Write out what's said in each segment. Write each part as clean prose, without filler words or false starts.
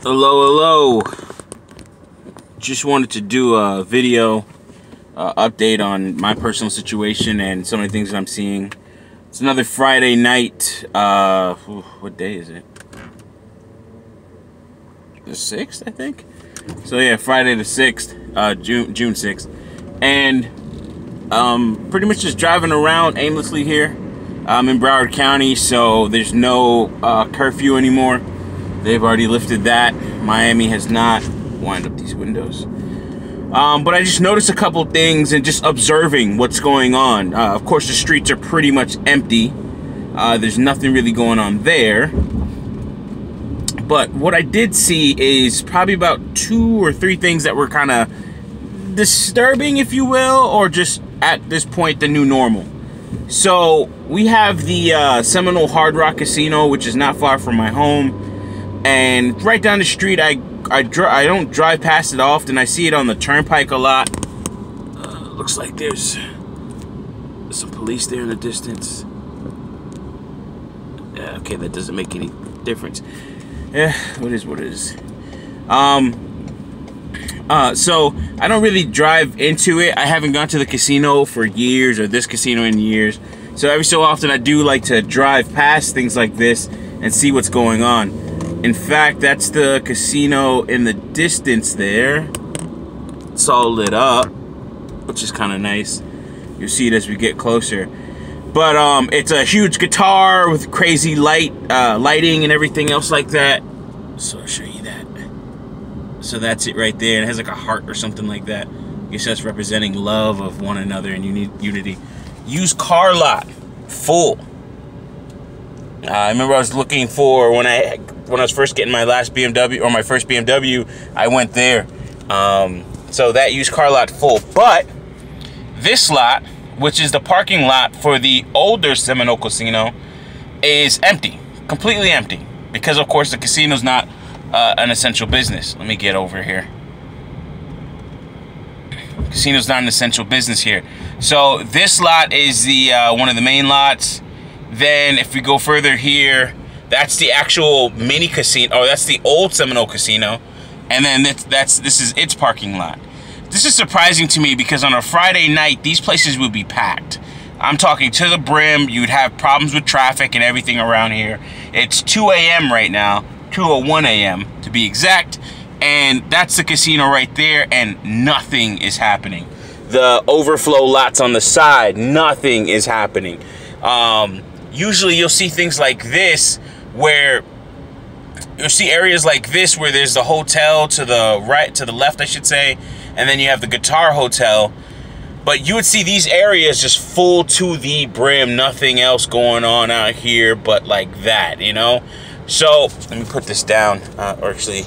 Hello, hello. Just wanted to do a video update on my personal situation and some of the things that I'm seeing. It's another Friday night. What day is it? The 6th, I think. So yeah, Friday the 6th, June 6th, and pretty much just driving around aimlessly here. I'm in Broward County, so there's no curfew anymore. They've already lifted that. Miami has not. Wind up these windows. But I just noticed a couple things and just observing what's going on. Of course, the streets are pretty much empty. There's nothing really going on there. But what I did see is probably about 2 or 3 things that were kind of disturbing, if you will, or just at this point the new normal. So we have the Seminole Hard Rock Casino, which is not far from my home. And right down the street, I don't drive past it often. I see it on the turnpike a lot. Looks like there's some police there in the distance. Yeah, okay, that doesn't make any difference. Yeah, what is what it is. So I don't really drive into it. I haven't gone to the casino for years, or this casino in years. So every so often I do like to drive past things like this and see what's going on. In fact, that's the casino in the distance there. It's all lit up, which is kind of nice. You'll see it as we get closer. But it's a huge guitar with crazy lighting and everything else like that. So I'll show you that. So that's it right there. It has like a heart or something like that. I guess that's representing love of one another and unity. Used car lot, full. I remember I was looking for when I was first getting my last BMW, or my first BMW, I went there. So that used car lot full. But this lot, which is the parking lot for the older Seminole Casino, is empty, completely empty, because of course the casino's not an essential business. Let me get over here. Casino's not an essential business here. So this lot is the one of the main lots. Then if we go further here, that's the actual mini casino. Oh, that's the old Seminole Casino. And then this is its parking lot. This is surprising to me because on a Friday night, these places would be packed. I'm talking to the brim. You'd have problems with traffic and everything around here. It's 2 a.m. right now, 2:01 a.m. to be exact. And that's the casino right there, and nothing is happening. The overflow lots on the side, nothing is happening. Usually you'll see things like this where you'll see areas like this where there's the hotel to the right, to the left, I should say, and then you have the Guitar Hotel. But you would see these areas just full to the brim, nothing else going on out here but like that, you know? So let me put this down, or actually,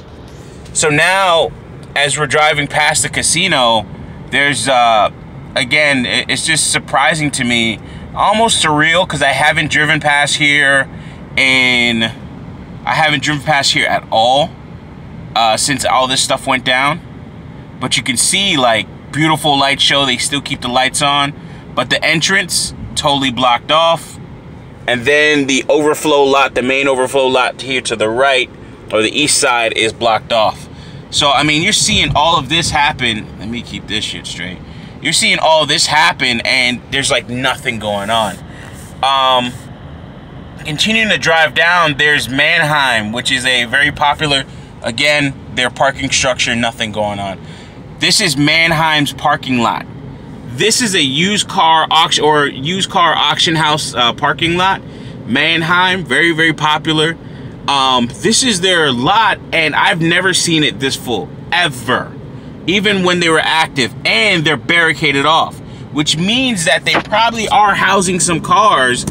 so now as we're driving past the casino, there's again, it's just surprising to me, almost surreal, because I haven't driven past here at all since all this stuff went down. But you can see, like, beautiful light show. They still keep the lights on, but the entrance totally blocked off. And then the overflow lot, the main overflow lot here to the right, or the east side, is blocked off. So I mean, you're seeing all of this happen. Let me keep this shit straight. You're seeing all this happen, and there's like nothing going on. Continuing to drive down, there's Mannheim, which is a very popular, again, their parking structure, nothing going on. This is Mannheim's parking lot. This is a used car auction, or used car auction house parking lot. Mannheim, very, very popular. This is their lot, and I've never seen it this full, ever. Even when they were active, and they're barricaded off, which means that they probably are housing some cars,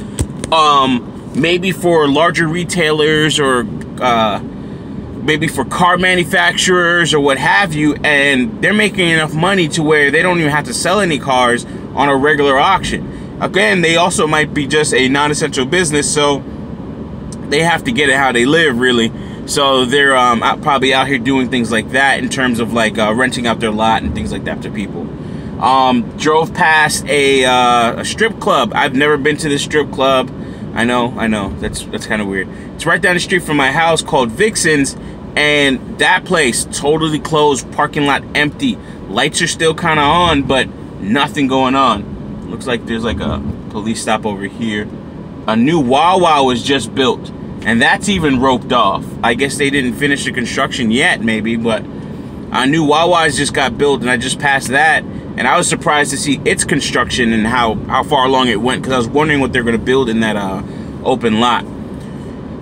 maybe for larger retailers, or maybe for car manufacturers or what have you, and they're making enough money to where they don't even have to sell any cars on a regular auction. Again, they also might be just a non-essential business, so they have to get it how they live, really. So they're probably out here doing things like that in terms of like renting out their lot and things like that to people. Drove past a strip club. I've never been to this strip club. I know, that's kind of weird. It's right down the street from my house, called Vixen's, And that place totally closed, parking lot empty. Lights are still kind of on, but nothing going on. Looks like there's like a police stop over here. A new Wawa was just built, and that's even roped off. I guess they didn't finish the construction yet, maybe, but a new Wawa's just got built, and I just passed that, and I was surprised to see its construction and how far along it went, because I was wondering what they're going to build in that open lot.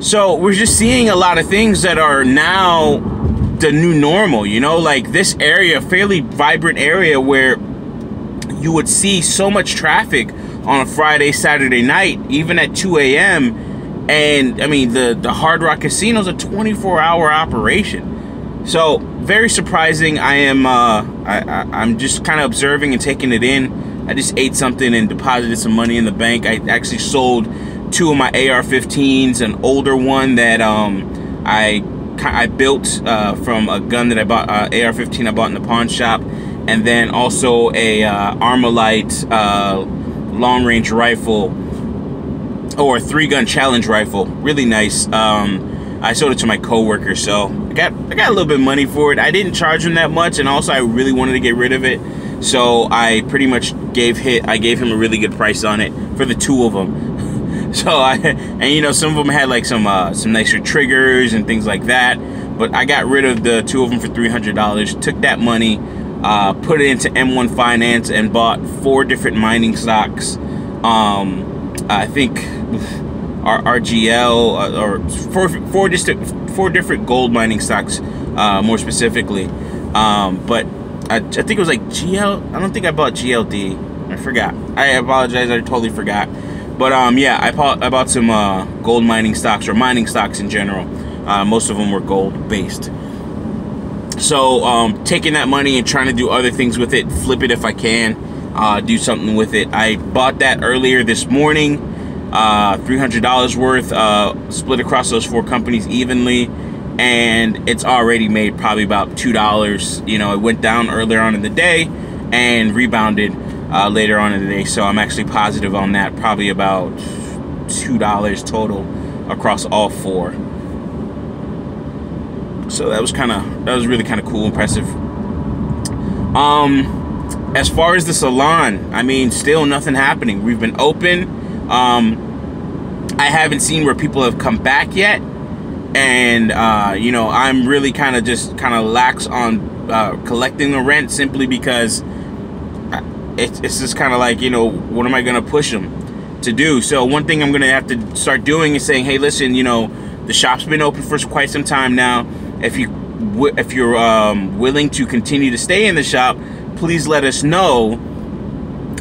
So we're just seeing a lot of things that are now the new normal, you know, like this area, fairly vibrant area where you would see so much traffic on a Friday, Saturday night, even at 2 a.m. And I mean, the Hard Rock Casino is a 24-hour operation. So very surprising. I'm just kind of observing and taking it in. I just ate something and deposited some money in the bank. I actually sold 2 of my AR-15s, an older one that I built from a gun that I bought, AR-15 I bought in the pawn shop, and then also a Armalite long-range rifle, or a 3-gun challenge rifle. Really nice. I sold it to my coworker, so I got a little bit of money for it. I didn't charge him that much, and also I really wanted to get rid of it, so I pretty much gave him a really good price on it for the 2 of them. So and you know, some of them had like some nicer triggers and things like that, but I got rid of the 2 of them for $300. Took that money, put it into M1 Finance, and bought 4 different mining stocks. I think RGL, or 4 different gold mining stocks, more specifically. But I think it was like GL. I don't think I bought GLD. I forgot. I apologize. I totally forgot. But yeah, I bought some gold mining stocks, or mining stocks in general. Most of them were gold based. So taking that money and trying to do other things with it, flip it if I can, do something with it. I bought that earlier this morning, $300 worth, split across those 4 companies evenly, and it's already made probably about $2. You know, it went down earlier on in the day and rebounded later on in the day, so I'm actually positive on that, probably about $2 total across all 4. So that was really kind of cool, impressive. As far as the salon, I mean, still nothing happening. We've been open. I haven't seen where people have come back yet, and you know, I'm really kind of lax on collecting the rent, simply because it's just kind of like, you know, what am I gonna push them to do? So one thing I'm gonna have to start doing is saying, hey, listen, you know, the shop's been open for quite some time now. If you're willing to continue to stay in the shop, please let us know.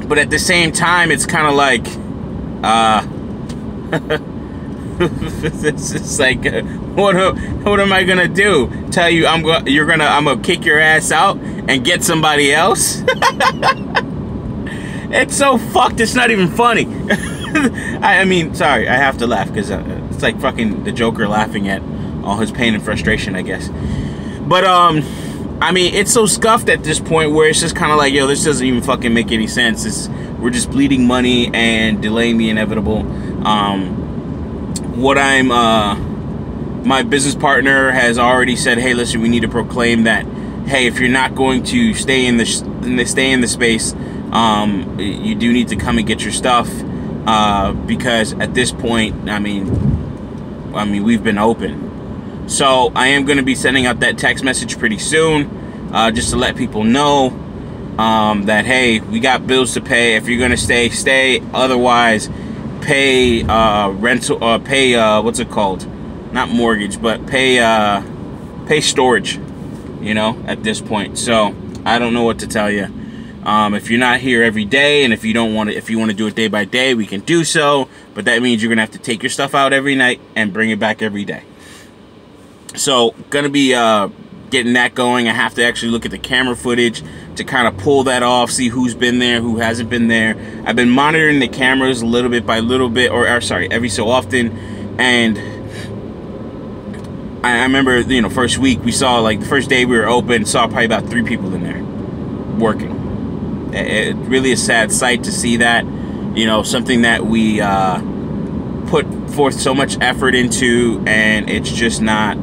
But at the same time, it's kind of like, it's just like, what am I gonna do? Tell you I'm gonna kick your ass out and get somebody else? It's so fucked. It's not even funny. I mean, sorry, I have to laugh because it's like fucking the Joker laughing at all his pain and frustration, I guess. But I mean, it's so scuffed at this point where it's just kind of like, yo, this doesn't even fucking make any sense. We're just bleeding money and delaying the inevitable. My business partner has already said, hey, listen, we need to proclaim that, hey, if you're not going to stay in the space, you do need to come and get your stuff, because at this point, I mean, we've been open. So I am going to be sending out that text message pretty soon, just to let people know that, hey, we got bills to pay. If you're going to stay, stay. Otherwise, pay rental, pay what's it called? Not mortgage, but pay storage. You know, at this point. So I don't know what to tell you. If you're not here every day, and if you want to do it day by day, we can do so. But that means you're gonna have to take your stuff out every night and bring it back every day. So gonna be getting that going. I have to actually look at the camera footage to kind of pull that off, see who's been there, who hasn't been there. I've been monitoring the cameras little bit by little bit, or sorry, every so often. And I remember, you know, first week we saw, like the first day we were open, saw probably about 3 people in there working. It really a sad sight to see that, you know, something that we put forth so much effort into, and it's just not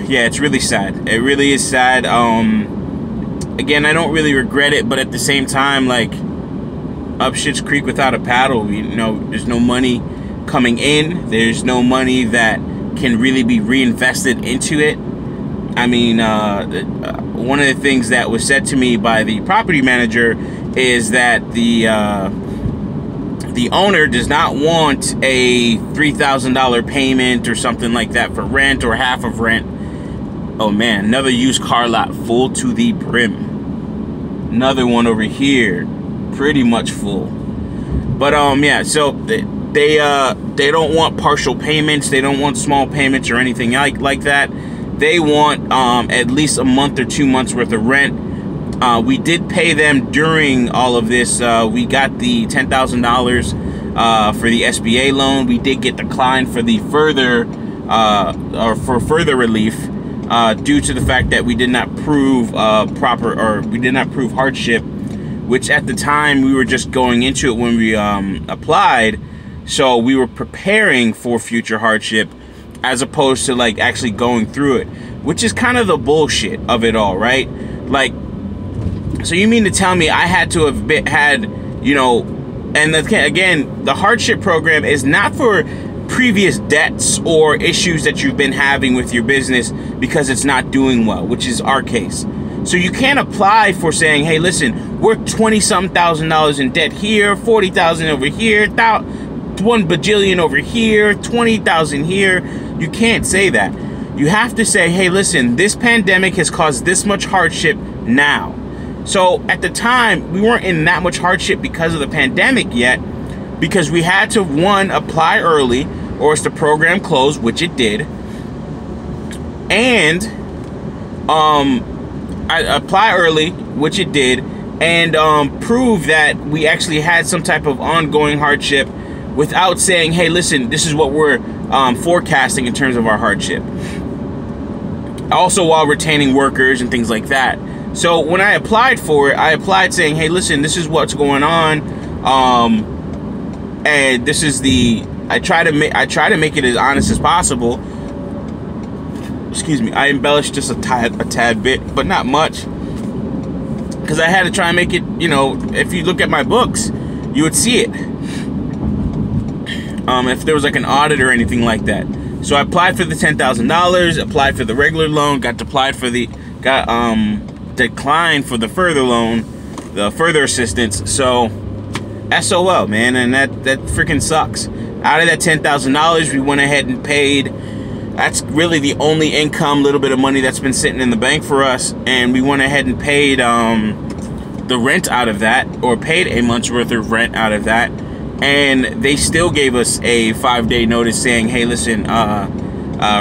Yeah, it's really sad. It really is sad. Again, I don't really regret it, but at the same time, like, up shit's creek without a paddle. You know, there's no money coming in. There's no money that can really be reinvested into it. I mean, one of the things that was said to me by the property manager is that the owner does not want a $3,000 payment or something like that for rent or half of rent. Oh man, another used car lot full to the brim. Another one over here, pretty much full. But yeah, so they don't want partial payments. They don't want small payments or anything like that. They want at least a month or 2 months worth of rent. We did pay them during all of this. We got the $10,000 for the SBA loan. We did get declined for the further further relief due to the fact that we did not prove we did not prove hardship, which at the time we were just going into it when we applied. So we were preparing for future hardship as opposed to like actually going through it, which is kind of the bullshit of it all, right? Like, so you mean to tell me I had to have had, you know, and again, the hardship program is not for previous debts or issues that you've been having with your business because it's not doing well, which is our case. So you can't apply for saying, hey, listen, we're $20-something thousand in debt here, 40,000 over here, 1 bajillion over here, 20,000 here. You can't say that. You have to say, hey, listen, this pandemic has caused this much hardship now. So at the time, we weren't in that much hardship because of the pandemic yet, because we had to, one, apply early, or else the program closed, which it did, and I apply early, which it did, and prove that we actually had some type of ongoing hardship without saying, hey, listen, this is what we're forecasting in terms of our hardship. Also while retaining workers and things like that. So when I applied for it, I applied saying, hey, listen, this is what's going on. And this is the, I try to make it as honest as possible. Excuse me, I embellished just a tad bit, but not much. Because I had to try and make it, you know, if you look at my books, you would see it. If there was like an audit or anything like that. So I applied for the $10,000, applied for the regular loan, got declined for the further loan, the further assistance. So SOL, man, and that freaking sucks. Out of that $10,000, we went ahead and paid. That's really the only income, little bit of money that's been sitting in the bank for us, and we went ahead and paid the rent out of that, or paid a month's worth of rent out of that. And they still gave us a 5-day notice saying, hey, listen,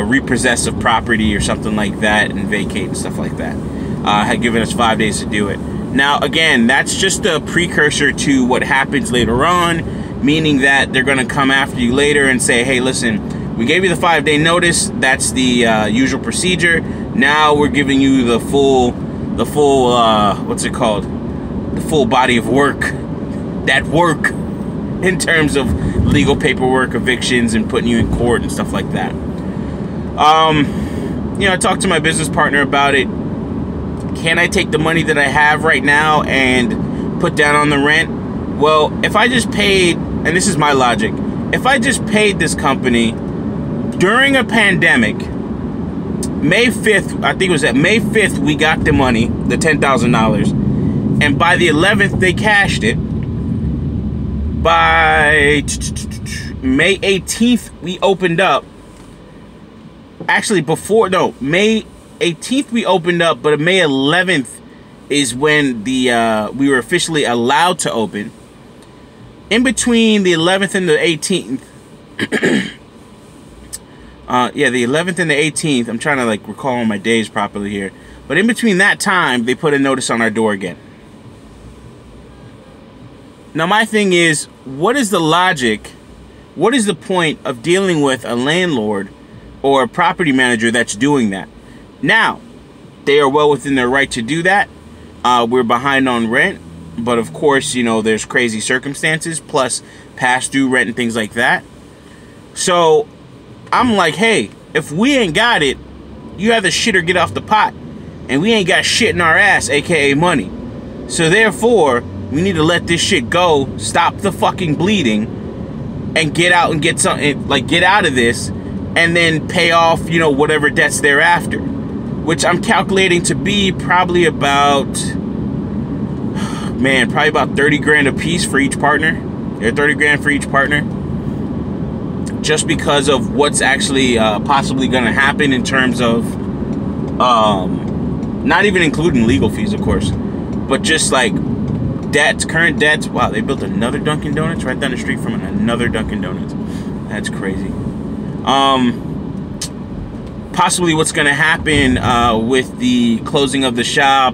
repossess of property or something like that and vacate and stuff like that. Had given us 5 days to do it. Now, again, that's just a precursor to what happens later on, meaning that they're going to come after you later and say, hey, listen, we gave you the 5-day notice. That's the usual procedure. Now we're giving you the full, what's it called? The full body of work. That work. In terms of legal paperwork, evictions, and putting you in court and stuff like that. You know, I talked to my business partner about it. Can I take the money that I have right now and put down on the rent? Well, if I just paid, and this is my logic, if I just paid this company during a pandemic, May 5th, I think it was at May 5th, we got the money, the $10,000, and by the 11th, they cashed it. By May 18th, we opened up. Actually, May 18th we opened up, but May 11th is when we were officially allowed to open. In between the 11th and the 18th, yeah, the 11th and the 18th, I'm trying to like recall my days properly here, but in between that time, they put a notice on our door again. Now, my thing is, what is the logic? What is the point of dealing with a landlord or a property manager that's doing that? Now, they are well within their right to do that. We're behind on rent, but of course, you know, there's crazy circumstances, plus past due rent and things like that. So, I'm like, hey, if we ain't got it, You either shit or get off the pot. And we ain't got shit in our ass, aka money. So therefore, we need to let this shit go, stop the fucking bleeding, and get out and get something, like get out of this, and then pay off, you know, whatever debts thereafter. Which I'm calculating to be probably about, man, probably about 30 grand a piece for each partner. Yeah, 30 grand for each partner. Just because of what's actually possibly going to happen in terms of, not even including legal fees, of course, but just like debts, current debts. Wow, they built another Dunkin' Donuts right down the street from another Dunkin' Donuts. That's crazy. Possibly what's going to happen with the closing of the shop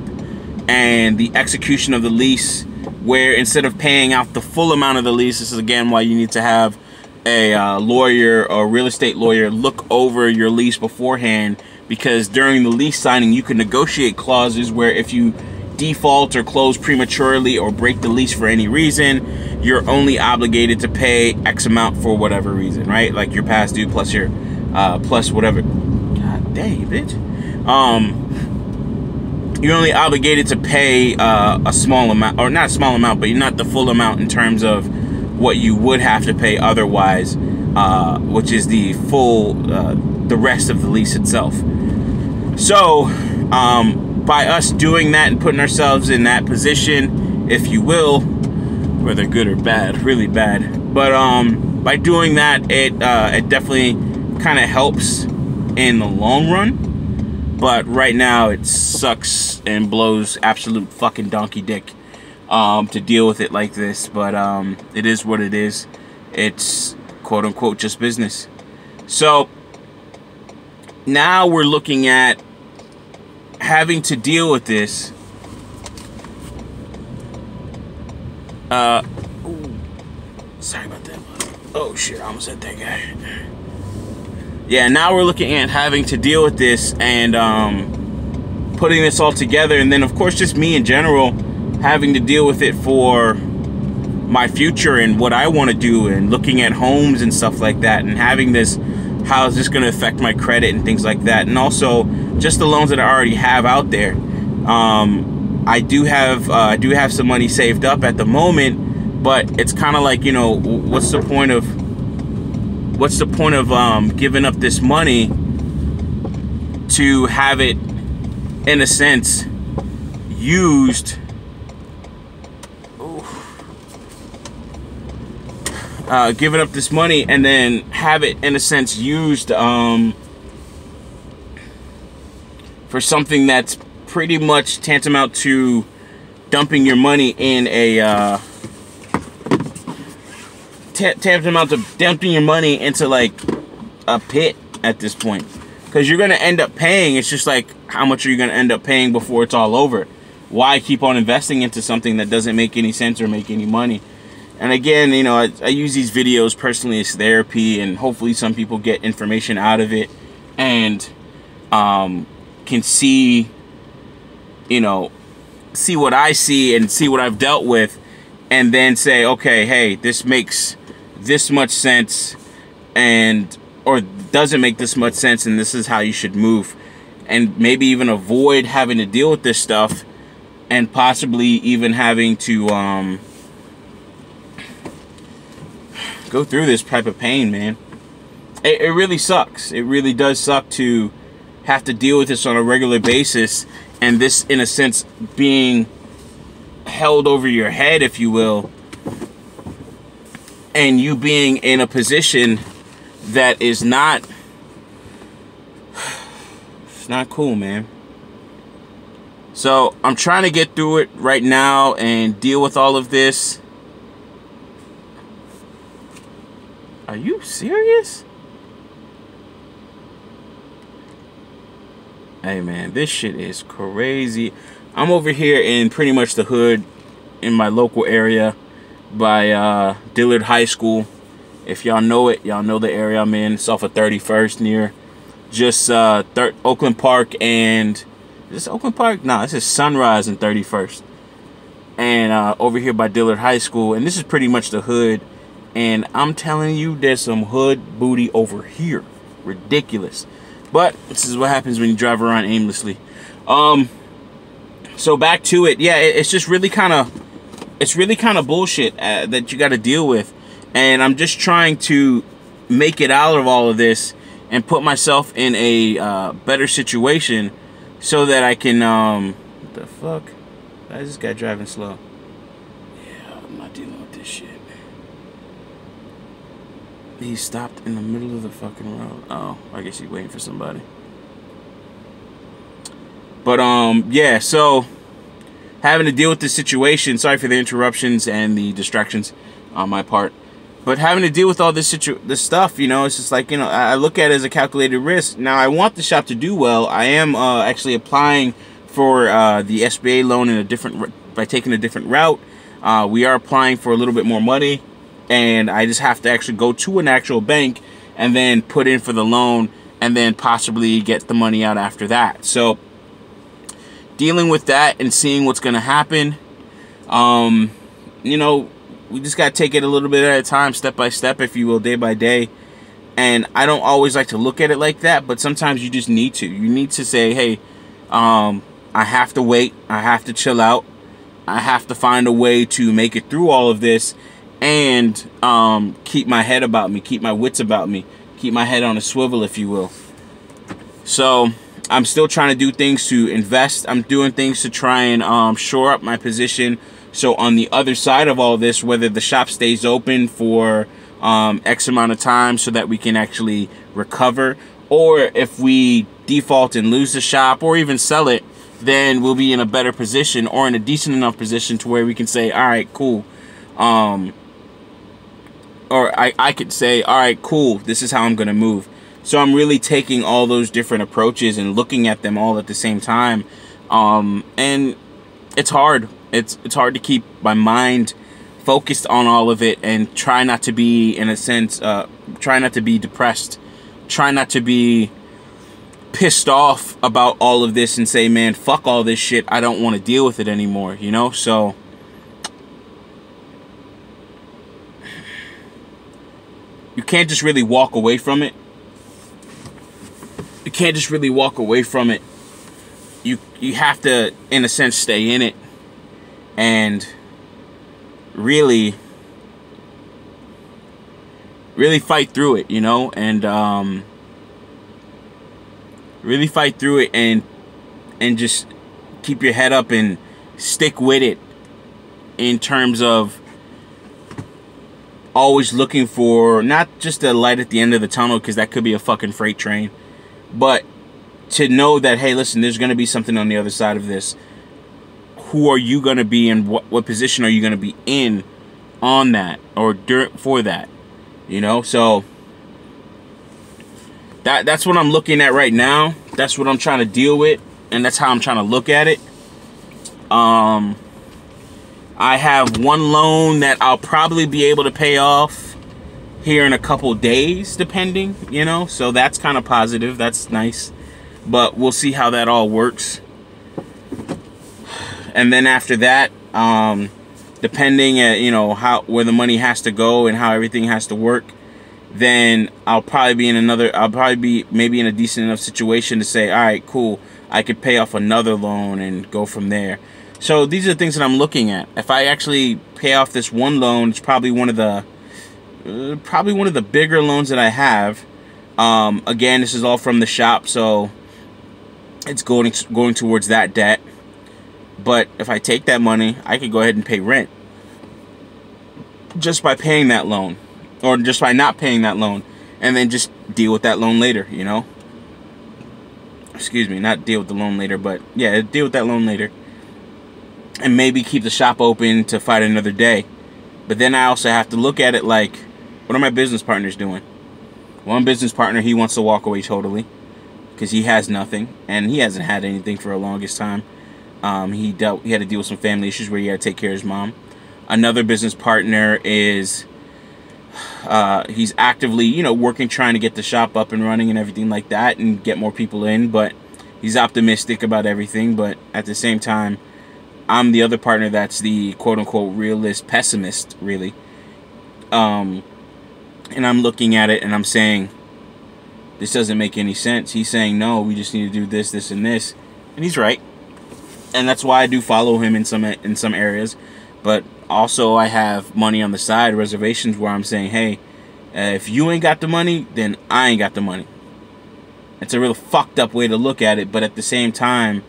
and the execution of the lease, where instead of paying out the full amount of the lease, this is again why you need to have a lawyer or real estate lawyer look over your lease beforehand, because during the lease signing you can negotiate clauses where if you default or close prematurely or break the lease for any reason, you're only obligated to pay X amount for whatever reason, right? Like your past due plus your plus whatever. God dang, bitch. You're only obligated to pay a small amount, or not a small amount, but you're not the full amount in terms of what you would have to pay otherwise, which is the full, the rest of the lease itself. So, by us doing that and putting ourselves in that position, if you will, whether good or bad, really bad, but by doing that, it definitely kind of helps in the long run. But right now, it sucks and blows absolute fucking donkey dick to deal with it like this, but it is what it is. It's quote unquote just business. So now we're looking at having to deal with this. Sorry about that. Oh shit, I almost hit that guy. Yeah, now we're looking at having to deal with this and putting this all together, and then of course just me in general having to deal with it for my future and what I want to do, and looking at homes and stuff like that, and having this, how is this going to affect my credit and things like that, and also just the loans that I already have out there. I do have some money saved up at the moment, but it's kind of like, you know, what's the point of giving up this money to have it in a sense used, giving up this money and then have it in a sense used for something that's pretty much tantamount to dumping your money in a tantamount to dumping your money into like a pit at this point, because you're going to end up paying. It's just like, how much are you going to end up paying before it's all over? Why keep on investing into something that doesn't make any sense or make any money? And again, you know, I use these videos personally as therapy, and hopefully some people get information out of it and can see, you know, see what I see and see what I've dealt with, and then say, okay, hey, this makes this much sense, and or doesn't make this much sense, and this is how you should move, and maybe even avoid having to deal with this stuff, and possibly even having to go through this type of pain, man. It really sucks. It really does suck to have to deal with this on a regular basis, and this, in a sense, being held over your head, if you will, and you being in a position that is not, it's not cool, man. So I'm trying to get through it right now and deal with all of this. Are you serious? Hey man, this shit is crazy. I'm over here in pretty much the hood in my local area by Dillard High School. If y'all know it, y'all know the area I'm in. It's off of 31st near just Oakland Park and, is this Oakland Park? Nah, this is Sunrise and 31st. And over here by Dillard High School, and this is pretty much the hood. And I'm telling you, there's some hood booty over here. Ridiculous. But this is what happens when you drive around aimlessly. So back to it. Yeah, it's just really kind of, bullshit that you got to deal with. And I'm just trying to make it out of all of this and put myself in a better situation so that I can, what the fuck? Why is this guy driving slow? Yeah, I'm not dealing with this shit. He stopped in the middle of the fucking road. Oh, I guess he's waiting for somebody. But, yeah, so having to deal with this situation, sorry for the interruptions and the distractions on my part, but having to deal with all this stuff, you know, it's just like, you know, I look at it as a calculated risk. Now, I want the shop to do well. I am actually applying for the SBA loan in by taking a different route. We are applying for a little bit more money, and I just have to actually go to an actual bank and then put in for the loan and then possibly get the money out after that. So dealing with that and seeing what's going to happen, you know, we just got to take it a little bit at a time, step by step, if you will, day by day. And I don't always like to look at it like that, but sometimes you just need to. You need to say, hey, I have to wait. I have to chill out. I have to find a way to make it through all of this and keep my head about me, keep my wits about me, keep my head on a swivel, if you will. So I'm still trying to do things to invest. I'm doing things to try and shore up my position. So on the other side of all this, whether the shop stays open for X amount of time so that we can actually recover, or if we default and lose the shop or even sell it, then we'll be in a better position or in a decent enough position to where we can say, all right, cool. Or I could say, all right, cool, this is how I'm going to move. So I'm really taking all those different approaches and looking at them all at the same time. And it's hard. It's hard to keep my mind focused on all of it and try not to be, in a sense, try not to be depressed. Try not to be pissed off about all of this and say, man, fuck all this shit. I don't want to deal with it anymore, you know? So you can't just really walk away from it. You can't just really walk away from it. You have to, in a sense, stay in it and really fight through it, you know, and really fight through it and just keep your head up and stick with it in terms of always looking for not just a light at the end of the tunnel, because that could be a fucking freight train, but to know that, hey, listen, there's going to be something on the other side of this. Who are you going to be and what position are you going to be in on that or for that, you know? So that's what I'm looking at right now. That's what I'm trying to deal with, and that's how I'm trying to look at it. I have one loan that I'll probably be able to pay off here in a couple days, depending, you know, so that's kind of positive. That's nice, but we'll see how that all works. And then after that, depending at, you know, where the money has to go and how everything has to work, then I'll probably be maybe in a decent enough situation to say, all right, cool, I could pay off another loan and go from there. So these are the things that I'm looking at. If I actually pay off this one loan, it's probably one of the bigger loans that I have. Again, this is all from the shop, so it's going towards that debt. But if I take that money, I could go ahead and pay rent just by paying that loan, or just by not paying that loan, and then just deal with that loan later, you know? Excuse me, not deal with the loan later, but yeah, deal with that loan later. And maybe keep the shop open to fight another day. But then I also have to look at it like, what are my business partners doing? One business partner, he wants to walk away totally because he has nothing, and he hasn't had anything for the longest time. He had to deal with some family issues where he had to take care of his mom. Another business partner is he's actively, you know, working, trying to get the shop up and running and everything like that and get more people in, but he's optimistic about everything. But at the same time, I'm the other partner that's the quote-unquote realist pessimist, really. And I'm looking at it and I'm saying, this doesn't make any sense. He's saying, no, we just need to do this, this, and this. And he's right. And that's why I do follow him in some areas. But also I have money on the side, reservations, where I'm saying, hey, if you ain't got the money, then I ain't got the money. It's a real fucked up way to look at it, but at the same time,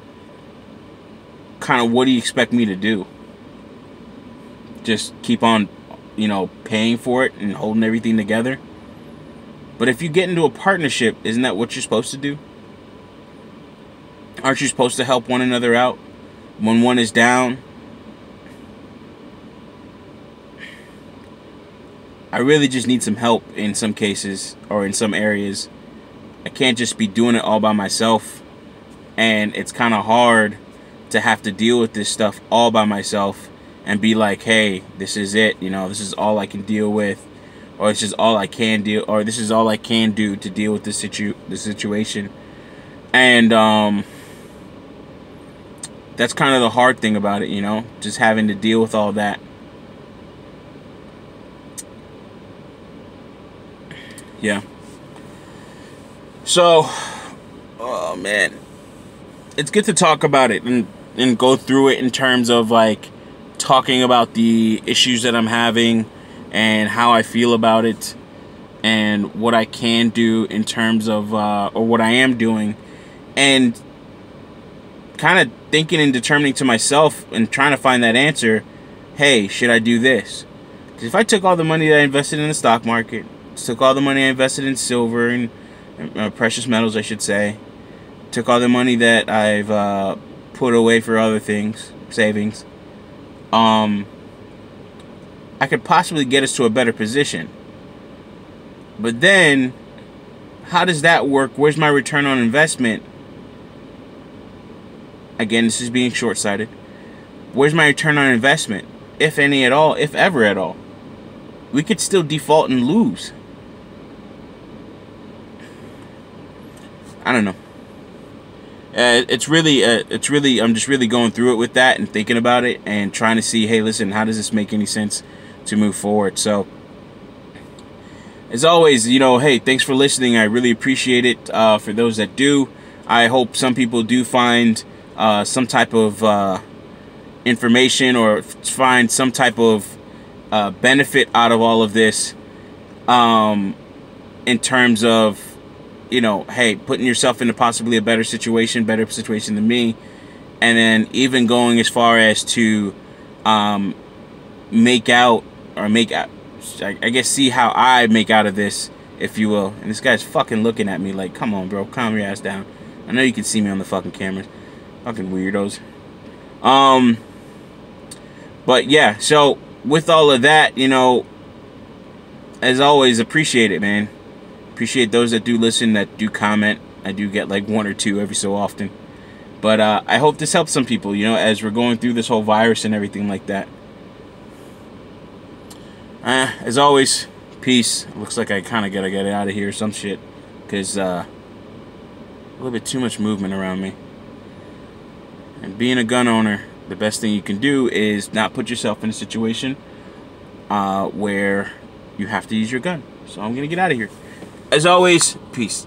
kind of what do you expect me to do? Just keep on, you know, paying for it and holding everything together? But if you get into a partnership, isn't that what you're supposed to do? Aren't you supposed to help one another out when one is down? I really just need some help in some cases, or in some areas. I can't just be doing it all by myself, and it's kind of hard to have to deal with this stuff all by myself and be like, hey, this is it, you know, this is all I can deal with, or this is all I can do, or this is all I can do to deal with this situation. And that's kind of the hard thing about it, you know, just having to deal with all that. Yeah. So, oh man, it's good to talk about it and go through it in terms of like talking about the issues that I'm having and how I feel about it and what I can do in terms of or what I am doing, and kind of thinking and determining to myself and trying to find that answer. Hey, should I do this? Because if I took all the money that I invested in the stock market, took all the money I invested in silver and precious metals, I should say, took all the money that I've put away for other things, savings, I could possibly get us to a better position. But then, how does that work? Where's my return on investment? Again, this is being short-sighted. Where's my return on investment? If any at all, if ever at all. We could still default and lose. I don't know. It's really, I'm just really going through it with that and thinking about it and trying to see, hey, listen, how does this make any sense to move forward? So, as always, you know, hey, thanks for listening. I really appreciate it. For those that do, I hope some people do find some type of information, or find some type of benefit out of all of this, in terms of, you know, hey, putting yourself into possibly a better situation than me, and then even going as far as to make out, I guess, see how I make out of this, if you will. And this guy's fucking looking at me like, come on, bro, calm your ass down. I know you can see me on the fucking cameras. Fucking weirdos. But yeah, so with all of that, you know, as always, appreciate it, man. Appreciate those that do listen, that do comment. I do get like one or two every so often. But I hope this helps some people, you know, as we're going through this whole virus and everything like that. As always, peace. Looks like I kind of gotta get out of here or some shit, because a little bit too much movement around me. And being a gun owner, the best thing you can do is not put yourself in a situation where you have to use your gun. So I'm gonna get out of here. As always, peace.